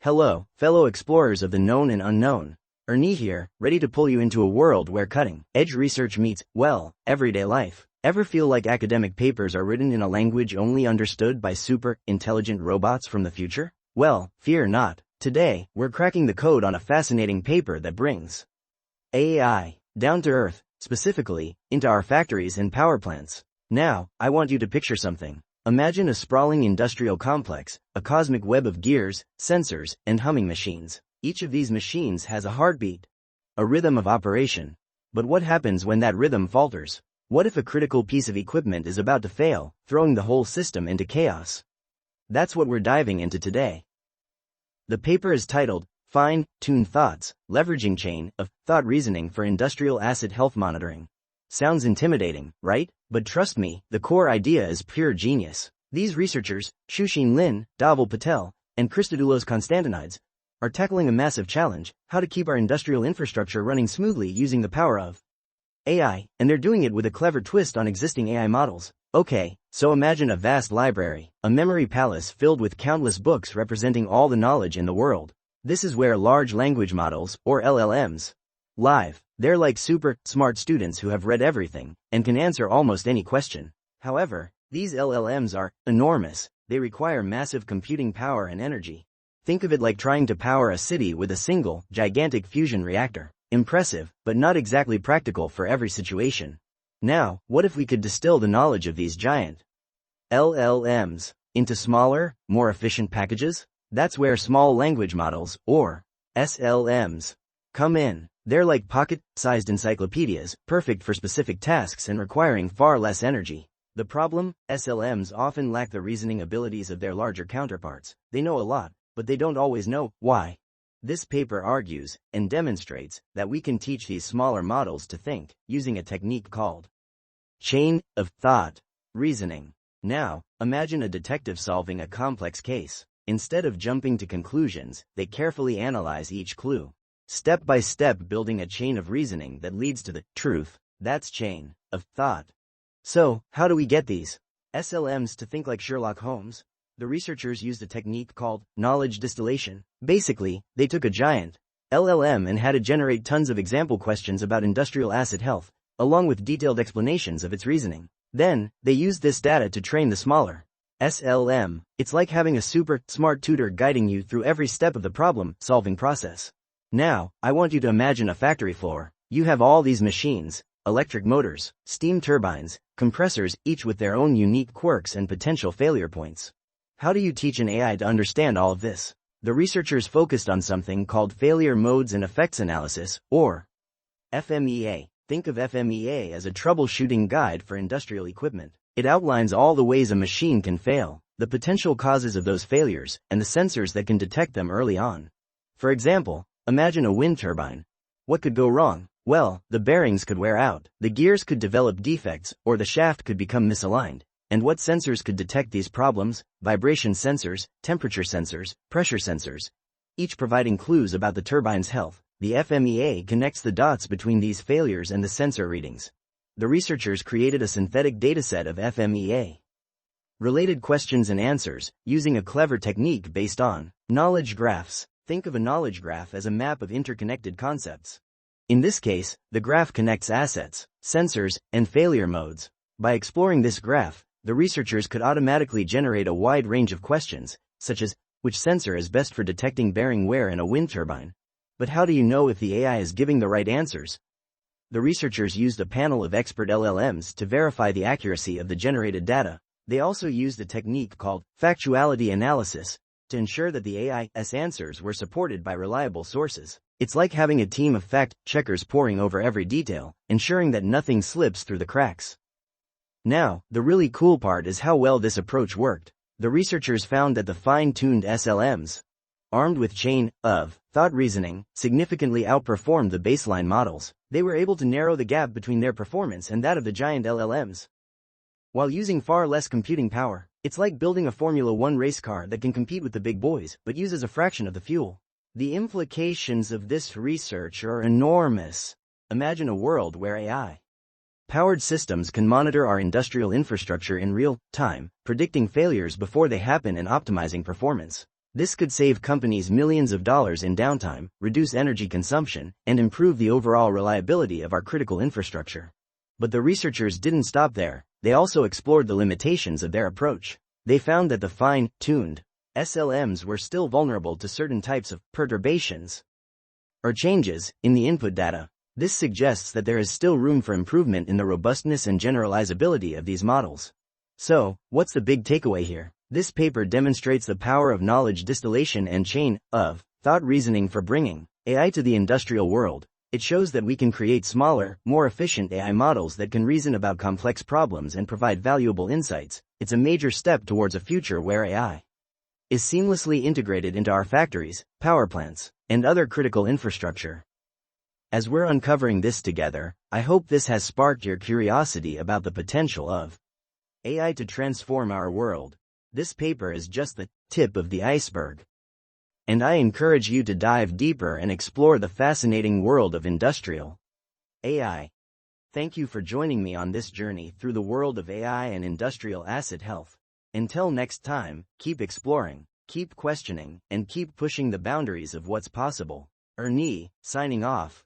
Hello, fellow explorers of the known and unknown. Ernis here, ready to pull you into a world where cutting-edge research meets, well, everyday life. Ever feel like academic papers are written in a language only understood by super-intelligent robots from the future? Well, fear not. Today, we're cracking the code on a fascinating paper that brings AI down to Earth, specifically, into our factories and power plants. Now, I want you to picture something. Imagine a sprawling industrial complex, a cosmic web of gears, sensors, and humming machines. Each of these machines has a heartbeat, a rhythm of operation. But what happens when that rhythm falters? What if a critical piece of equipment is about to fail, throwing the whole system into chaos? That's what we're diving into today. The paper is titled, Fine-Tuned Thoughts, Leveraging Chain of Thought Reasoning for Industrial Asset Health Monitoring. Sounds intimidating, right? But trust me, the core idea is pure genius. These researchers, Shushin Lin, Dhaval Patel, and Christodoulos Konstantinides, are tackling a massive challenge: how to keep our industrial infrastructure running smoothly using the power of AI, and they're doing it with a clever twist on existing AI models. Okay, so imagine a vast library, a memory palace filled with countless books representing all the knowledge in the world. This is where large language models, or LLMs, live. They're like super smart students who have read everything and can answer almost any question. However, these LLMs are enormous. They require massive computing power and energy. Think of it like trying to power a city with a single, gigantic fusion reactor. Impressive, but not exactly practical for every situation. Now, what if we could distill the knowledge of these giant LLMs into smaller, more efficient packages? That's where small language models, or SLMs, come in. They're like pocket-sized encyclopedias, perfect for specific tasks and requiring far less energy. The problem? SLMs often lack the reasoning abilities of their larger counterparts. They know a lot, but they don't always know why. This paper argues and demonstrates that we can teach these smaller models to think, using a technique called chain of thought reasoning. Now, imagine a detective solving a complex case. Instead of jumping to conclusions, they carefully analyze each clue, step by step, building a chain of reasoning that leads to the truth. That's chain of thought. So, how do we get these SLMs to think like Sherlock Holmes? The researchers used a technique called knowledge distillation. Basically, they took a giant LLM and had it generate tons of example questions about industrial asset health, along with detailed explanations of its reasoning. Then, they used this data to train the smaller SLM. It's like having a super smart tutor guiding you through every step of the problem-solving process. Now, I want you to imagine a factory floor. You have all these machines, electric motors, steam turbines, compressors, each with their own unique quirks and potential failure points. How do you teach an AI to understand all of this? The researchers focused on something called failure modes and effects analysis, or FMEA. Think of FMEA as a troubleshooting guide for industrial equipment. It outlines all the ways a machine can fail, the potential causes of those failures, and the sensors that can detect them early on. For example, imagine a wind turbine. What could go wrong? Well, the bearings could wear out, the gears could develop defects, or the shaft could become misaligned. And what sensors could detect these problems? Vibration sensors, temperature sensors, pressure sensors, each providing clues about the turbine's health. The FMEA connects the dots between these failures and the sensor readings. The researchers created a synthetic dataset of FMEA related questions and answers, using a clever technique based on knowledge graphs. Think of a knowledge graph as a map of interconnected concepts. In this case, the graph connects assets, sensors, and failure modes. By exploring this graph, the researchers could automatically generate a wide range of questions, such as, which sensor is best for detecting bearing wear in a wind turbine? But how do you know if the AI is giving the right answers? The researchers used a panel of expert LLMs to verify the accuracy of the generated data. They also used a technique called factuality analysis to ensure that the AI's answers were supported by reliable sources. It's like having a team of fact-checkers poring over every detail, ensuring that nothing slips through the cracks. Now, the really cool part is how well this approach worked. The researchers found that the fine-tuned SLMs, armed with chain of thought reasoning, significantly outperformed the baseline models. They were able to narrow the gap between their performance and that of the giant LLMs, while using far less computing power. It's like building a Formula One race car that can compete with the big boys, but uses a fraction of the fuel. The implications of this research are enormous. Imagine a world where AI powered systems can monitor our industrial infrastructure in real time, predicting failures before they happen and optimizing performance. This could save companies millions of dollars in downtime, reduce energy consumption, and improve the overall reliability of our critical infrastructure. But the researchers didn't stop there. They also explored the limitations of their approach. They found that the fine-tuned SLMs were still vulnerable to certain types of perturbations or changes in the input data. This suggests that there is still room for improvement in the robustness and generalizability of these models. So, what's the big takeaway here? This paper demonstrates the power of knowledge distillation and chain of thought reasoning for bringing AI to the industrial world. It shows that we can create smaller, more efficient AI models that can reason about complex problems and provide valuable insights. It's a major step towards a future where AI is seamlessly integrated into our factories, power plants, and other critical infrastructure. As we're uncovering this together, I hope this has sparked your curiosity about the potential of AI to transform our world. This paper is just the tip of the iceberg, and I encourage you to dive deeper and explore the fascinating world of industrial AI. Thank you for joining me on this journey through the world of AI and industrial asset health. Until next time, keep exploring, keep questioning, and keep pushing the boundaries of what's possible. Ernis, signing off.